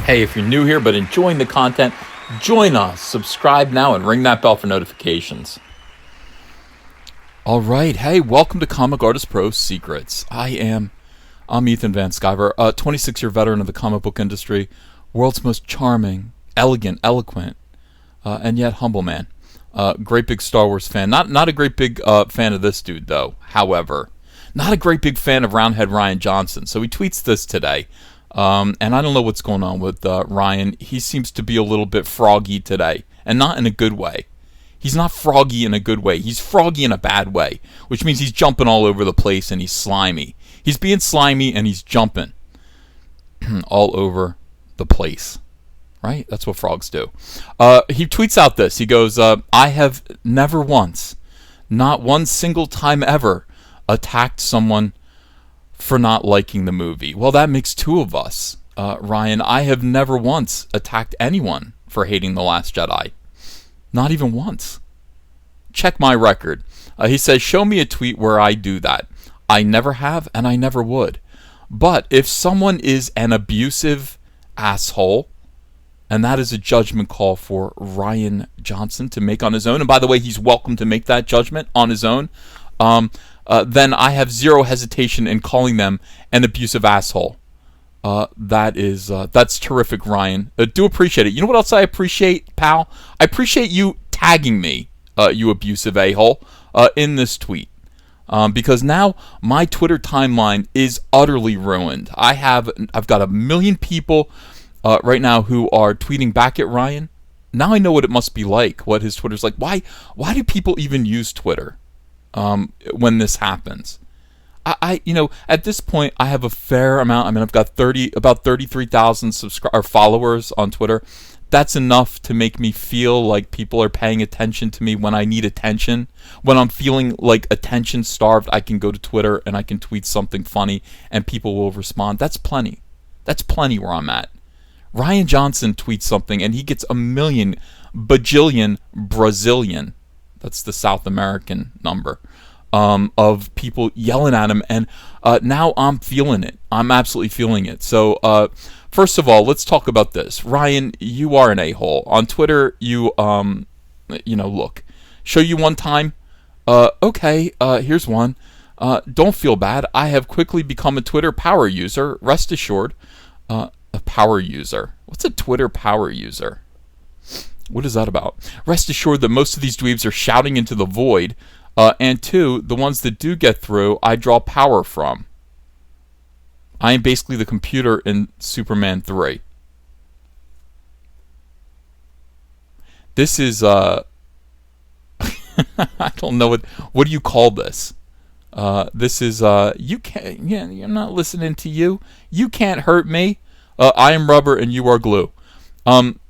Hey, if you're new here but enjoying the content, join us. Subscribe now and ring that bell for notifications. All right. Hey, welcome to Comic Artist Pro Secrets. I'm Ethan Van Sciver, a 26-year veteran of the comic book industry, world's most charming, elegant, eloquent, and yet humble man. Great big Star Wars fan. Not a great big fan of this dude, though. However, not a great big fan of Roundhead Rian Johnson. So he tweets this today. And I don't know what's going on with Ryan. He seems to be a little bit froggy today, and not in a good way. He's not froggy in a good way. He's froggy in a bad way, which means he's jumping all over the place and he's slimy. He's being slimy and he's jumping all over the place. Right? That's what frogs do. He tweets out this. He goes, I have never once, not one single time ever, attacked someone for not liking the movie. Well, that makes two of us. Ryan, I have never once attacked anyone for hating The Last Jedi. Not even once. Check my record. He says, show me a tweet where I do that. I never have, and I never would. But if someone is an abusive asshole, and that is a judgment call for Rian Johnson to make on his own, and by the way, he's welcome to make that judgment on his own, then I have zero hesitation in calling them an abusive asshole. That's terrific, Ryan. Do appreciate it. You know what else I appreciate, pal? I appreciate you tagging me, you abusive a-hole, in this tweet. Because now my Twitter timeline is utterly ruined. I've got 1 million people right now who are tweeting back at Ryan. Now I know what it must be like, what his Twitter's like. Why do people even use Twitter? When this happens, I at this point I have a fair amount. I mean, I've got about 33,000 followers on Twitter. That's enough to make me feel like people are paying attention to me when I need attention. When I'm feeling like attention starved, I can go to Twitter and I can tweet something funny and people will respond. That's plenty. That's plenty where I'm at. Rian Johnson tweets something and he gets 1 million bajillion Brazilian. That's the South American number of people yelling at him, and now I'm feeling it. I'm absolutely feeling it. So, first of all, let's talk about this. Ryan, you are an a-hole. On Twitter, you look. Show you one time? Okay, here's one. Don't feel bad. I have quickly become a Twitter power user. Rest assured. A power user. What's a Twitter power user? What is that about? Rest assured that most of these dweebs are shouting into the void, and two, the ones that do get through, I draw power from. I am basically the computer in Superman 3. This is, I don't know what do you call this? This is, you can't, I'm not listening to you. You can't hurt me. I am rubber and you are glue.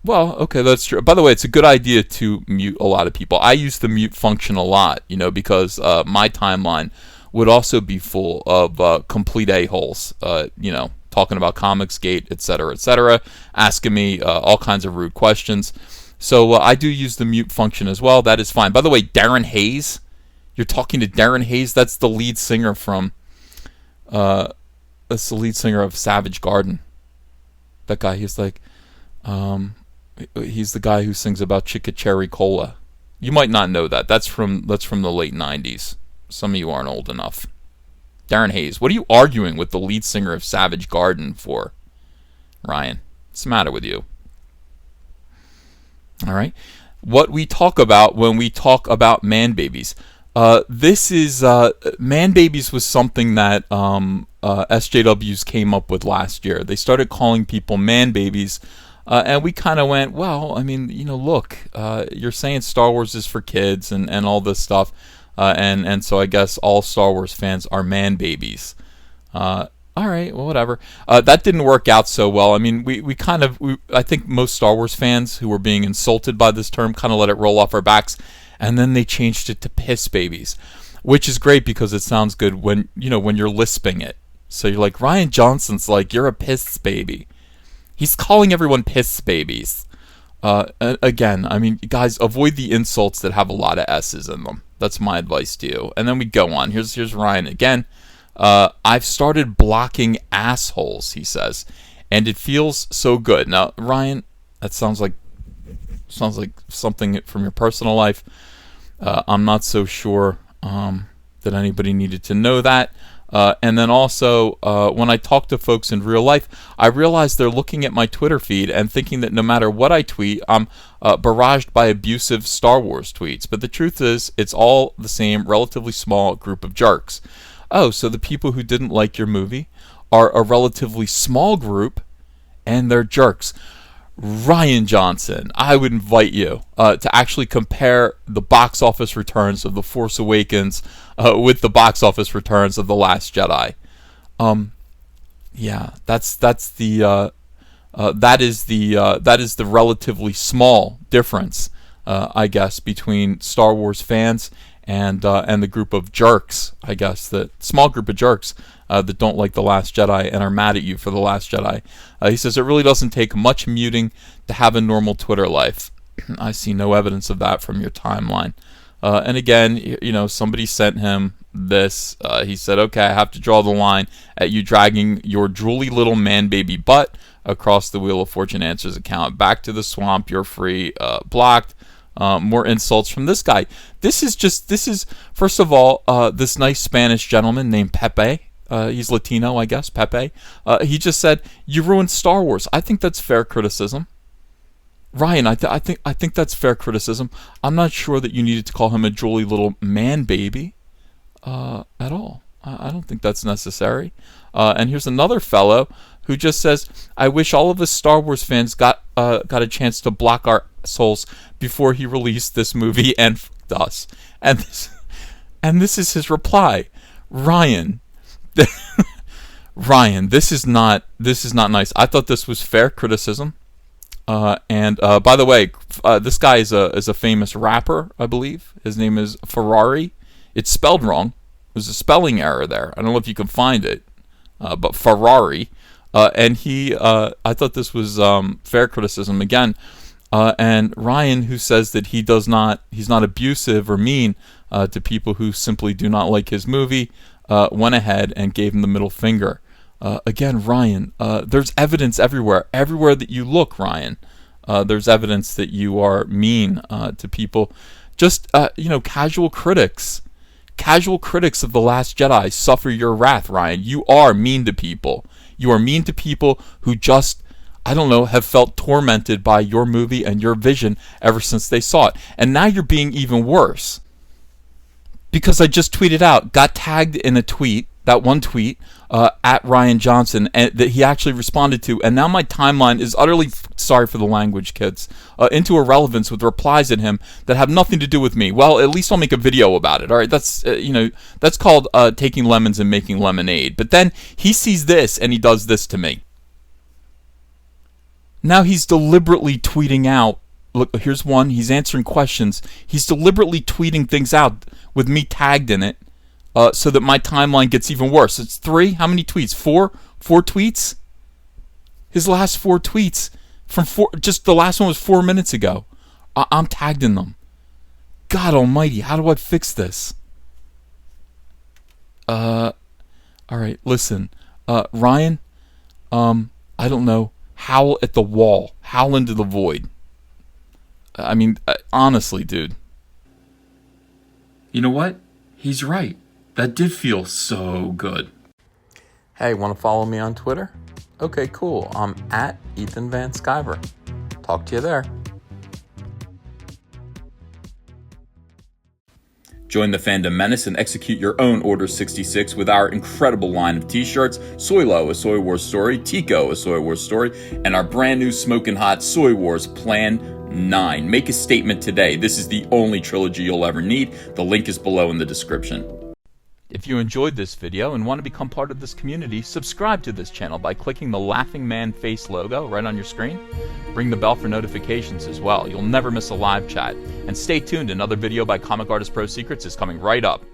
Well, okay, that's true. By the way, it's a good idea to mute a lot of people. I use the mute function a lot, because my timeline would also be full of complete a-holes, talking about Comicsgate, etc., asking me all kinds of rude questions. So I do use the mute function as well. That is fine. By the way, Darren Hayes, you're talking to Darren Hayes. That's the lead singer that's the lead singer of Savage Garden. That guy, he's like... he's the guy who sings about Chicka Cherry Cola. You might not know that. That's from the late 90s. Some of you aren't old enough. Darren Hayes. What are you arguing with the lead singer of Savage Garden for, Ryan? What's the matter with you? All right. What we talk about when we talk about man babies. This is man babies was something that SJWs came up with last year. They started calling people man babies. And we kind of went, well, I mean, look, you're saying Star Wars is for kids and all this stuff. And so I guess all Star Wars fans are man babies. All right, well, whatever. That didn't work out so well. I mean, I think most Star Wars fans who were being insulted by this term kind of let it roll off our backs. And then they changed it to piss babies, which is great because it sounds good when you're lisping it. So you're like, Rian Johnson's like, you're a piss baby. He's calling everyone piss babies. Again, I mean, guys, avoid the insults that have a lot of S's in them. That's my advice to you. And then we go on. Here's Ryan again. I've started blocking assholes, he says. and it feels so good. Now, Ryan, that sounds like something from your personal life. I'm not so sure that anybody needed to know that. And then also, when I talk to folks in real life, I realize they're looking at my Twitter feed and thinking that no matter what I tweet, I'm barraged by abusive Star Wars tweets. But the truth is, it's all the same relatively small group of jerks. Oh, so the people who didn't like your movie are a relatively small group, and they're jerks. Rian Johnson, I would invite you to actually compare the box office returns of The Force Awakens with the box office returns of The Last Jedi. Yeah, that is the relatively small difference, I guess, between Star Wars fans and the group of jerks, I guess, the small group of jerks that don't like The Last Jedi and are mad at you for The Last Jedi. He says, it really doesn't take much muting to have a normal Twitter life. I see no evidence of that from your timeline. And again, somebody sent him this. He said, okay, I have to draw the line at you dragging your drooly little man-baby butt across the Wheel of Fortune Answers account. Back to the swamp, you're free, blocked. More insults from this guy. This is first of all, this nice Spanish gentleman named Pepe. He's Latino, I guess, Pepe. He just said, you ruined Star Wars. I think that's fair criticism. Ryan, I think that's fair criticism. I'm not sure that you needed to call him a drooly little man baby at all. I don't think that's necessary. And here's another fellow who just says, I wish all of us Star Wars fans got a chance to block our souls before he released this movie and fucked us. And this is his reply. Ryan, Ryan, this is not nice. I thought this was fair criticism. And by the way, this guy is a famous rapper, I believe. His name is Ferrari. It's spelled wrong. There's a spelling error there. I don't know if you can find it, but Ferrari. And I thought this was fair criticism again. And Ryan, who says that he's not abusive or mean to people who simply do not like his movie, went ahead and gave him the middle finger. Again, Ryan, there's evidence everywhere that you look, Ryan. There's evidence that you are mean to people. Just casual critics of The Last Jedi suffer your wrath, Ryan. You are mean to people. You are mean to people who just, I don't know, have felt tormented by your movie and your vision ever since they saw it. And now you're being even worse. Because I just tweeted out, got tagged in a tweet, that one tweet, at Rian Johnson, and that he actually responded to, and now my timeline is utterly, sorry for the language, kids, into irrelevance with replies at him that have nothing to do with me. Well, at least I'll make a video about it, all right? That's, that's called taking lemons and making lemonade. But then he sees this, and he does this to me. Now he's deliberately tweeting out, look, here's one, he's answering questions. He's deliberately tweeting things out with me tagged in it, so that my timeline gets even worse. It's 3. How many tweets? 4? 4 tweets? His last 4 tweets from 4. Just the last one was 4 minutes ago. I'm tagged in them. God Almighty, how do I fix this? All right, listen, Ryan. I don't know. Howl at the wall. Howl into the void. I mean, honestly, dude. You know what? He's right. That did feel so good. Hey, want to follow me on Twitter? Okay, cool. I'm at Ethan Van Sciver. Talk to you there. Join the fandom menace and execute your own Order 66 with our incredible line of t-shirts, Soylo, a Soy Wars story, Tico, a Soy Wars story, and our brand new smoking hot Soy Wars Plan 9. Make a statement today. This is the only trilogy you'll ever need. The link is below in the description. If you enjoyed this video and want to become part of this community, subscribe to this channel by clicking the laughing man face logo right on your screen. Ring the bell for notifications as well. You'll never miss a live chat. And stay tuned, another video by Comic Artist Pro Secrets is coming right up.